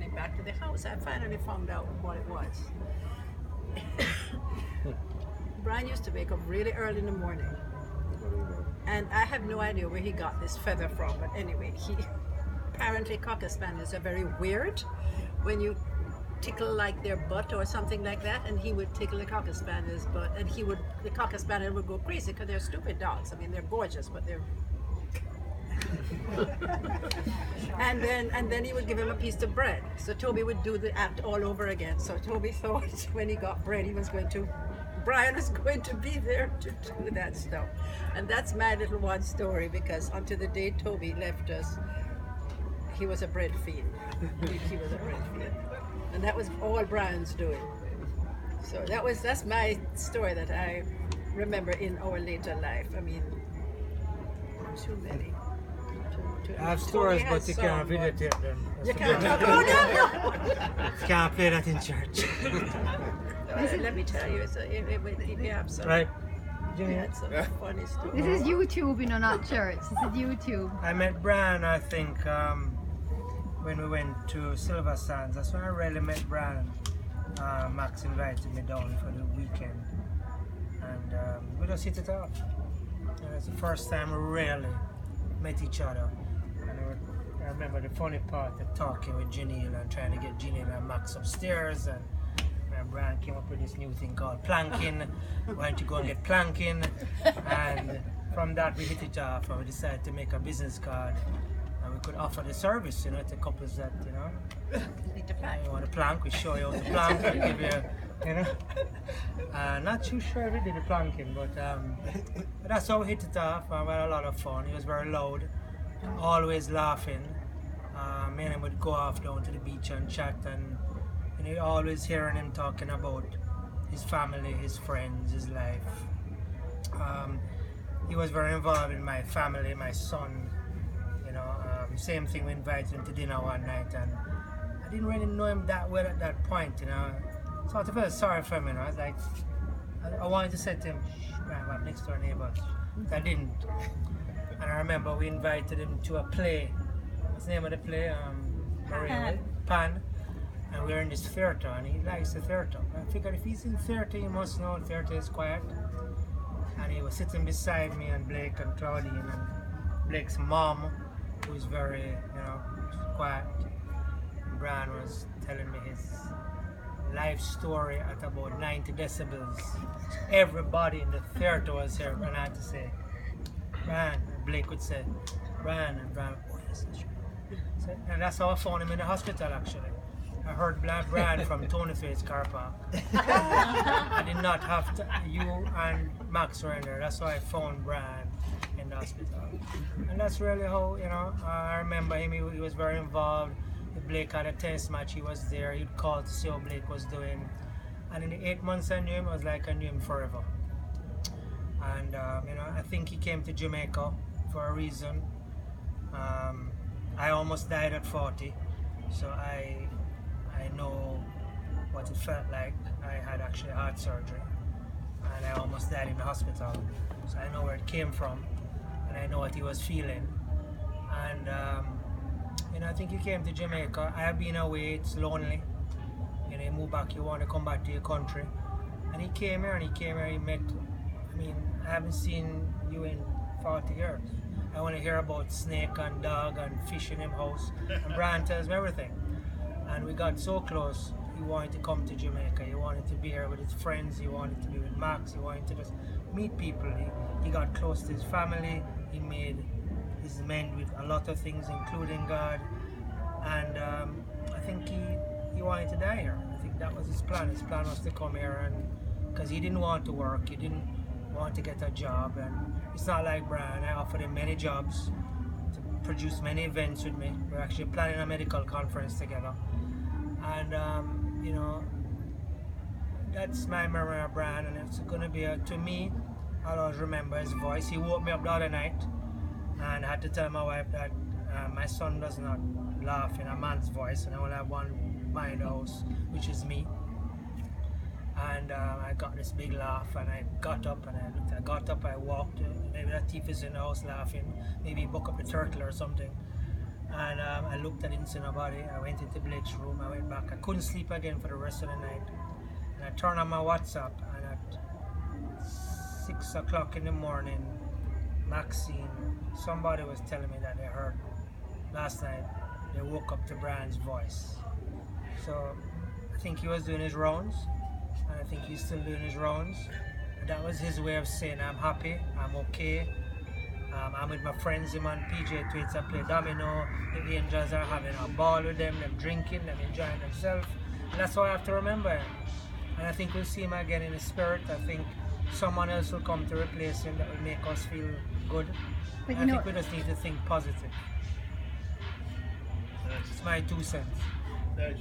running back to the house, I finally found out what it was. Brian used to wake up really early in the morning, and I have no idea where he got this feather from, but anyway, apparently Cocker Spaniels are very weird when you tickle like their butt or something like that, and he would tickle the Cocker Spaniel's butt, and the Cocker Spaniel would go crazy because they're stupid dogs. I mean, they're gorgeous, but they're and then he would give him a piece of bread. So Toby would do the act all over again. So Toby thought when he got bread, Brian was going to be there to do that stuff. And that's my little one story, because until the day Toby left us, he was a bread fiend. He was a bread fiend. And that was all Brian's doing. So that's my story that I remember in our later life. I mean, too many. I have stories, but you can't videotape them. You can't talk about that. You can't play that in church. Let me tell you, we have some. Right. We had some funny stories. This is YouTube, you know, not church. This is YouTube. I met Brian, I think, when we went to Silver Sands. That's when I really met Brian. Max invited me down for the weekend, and we just hit it off. It's the first time we really met each other. And I remember the funny part of talking with Janelle and trying to get Janelle and Max upstairs, and Brian came up with this new thing called planking. Why don't you go and get planking? And from that we hit it off, and we decided to make a business card, and we could offer the service, you know, to couples that, you know, you want to plank, we show you how to plank, we give you know. Not too sure we did the planking, but that's how we hit it off, and we had a lot of fun. He was very loud, always laughing. Me and him would go off down to the beach and chat, and you always hearing him talking about his family, his friends, his life. He was very involved in my family, my son, you know. Same thing, we invited him to dinner one night, and I didn't really know him that well at that point, you know. So I felt sorry for him, you know. I was like, I wanted to say to him, man, I'm next door neighbors. I didn't. And I remember we invited him to a play. What's the name of the play? Pan. And we were in this theater, and he likes the theater. I figured if he's in theater, he must know theater is quiet. And he was sitting beside me and Blake and Claudine and Blake's mom, who was very, you know, quiet. And Brian was telling me his life story at about 90 decibels. Everybody in the theater was here, and I had to say, Brian, and Blake would say, Brian, and Brian, oh yes, that's right. So, and that's how I found him in the hospital, actually. I heard Brian from Tony Faye's car park. I did not have to, you and Max were in there. That's how I found Brian in the hospital. And that's really how, you know, I remember him, he was very involved. If Blake had a tennis match, he was there. He'd call to see how Blake was doing. And in the 8 months I knew him, it was like I knew him forever. And, you know, I think he came to Jamaica for a reason. I almost died at 40, so I know what it felt like. I had actually heart surgery, and I almost died in the hospital. So I know where it came from, and I know what he was feeling. And you know, I think he came to Jamaica. I have been away, it's lonely. You know, you move back, you want to come back to your country. And he came here, he met, I mean, I haven't seen you in 40 years. I want to hear about snake and dog and fish in him house. And Brian tells me everything. And we got so close, he wanted to come to Jamaica. He wanted to be here with his friends. He wanted to be with Max. He wanted to just meet people. He got close to his family. He made his amends with a lot of things, including God. And I think he wanted to die here. I think that was his plan. His plan was to come here, and because he didn't want to work. He didn't want to get a job. And it's not like Brian. I offered him many jobs, to produce many events with me. We're actually planning a medical conference together. And you know, that's my memory of Brian, and it's gonna be to me, I'll always remember his voice. He woke me up the other night, and I had to tell my wife that my son does not laugh in a man's voice, and I only have one man in the house, which is me. And I got this big laugh, and I got up, and I walked. Maybe that thief is in the house laughing. Maybe he buck up the turtle or something. And I looked, I didn't see nobody. I went into Blake's room, I went back. I couldn't sleep again for the rest of the night. And I turned on my WhatsApp, and at 6 o'clock in the morning, Maxine, somebody was telling me that they heard last night, they woke up to Brian's voice. So I think he was doing his rounds, and I think he's still doing his rounds. And that was his way of saying, I'm happy, I'm okay. I'm with my friends, him on PJ Twitter, play domino. The Angels are having a ball with them drinking, them enjoying themselves. And that's what I have to remember him. And I think we'll see him again in the spirit. I think someone else will come to replace him that will make us feel good. But I think we just need to think positive. It's my 2 cents. That's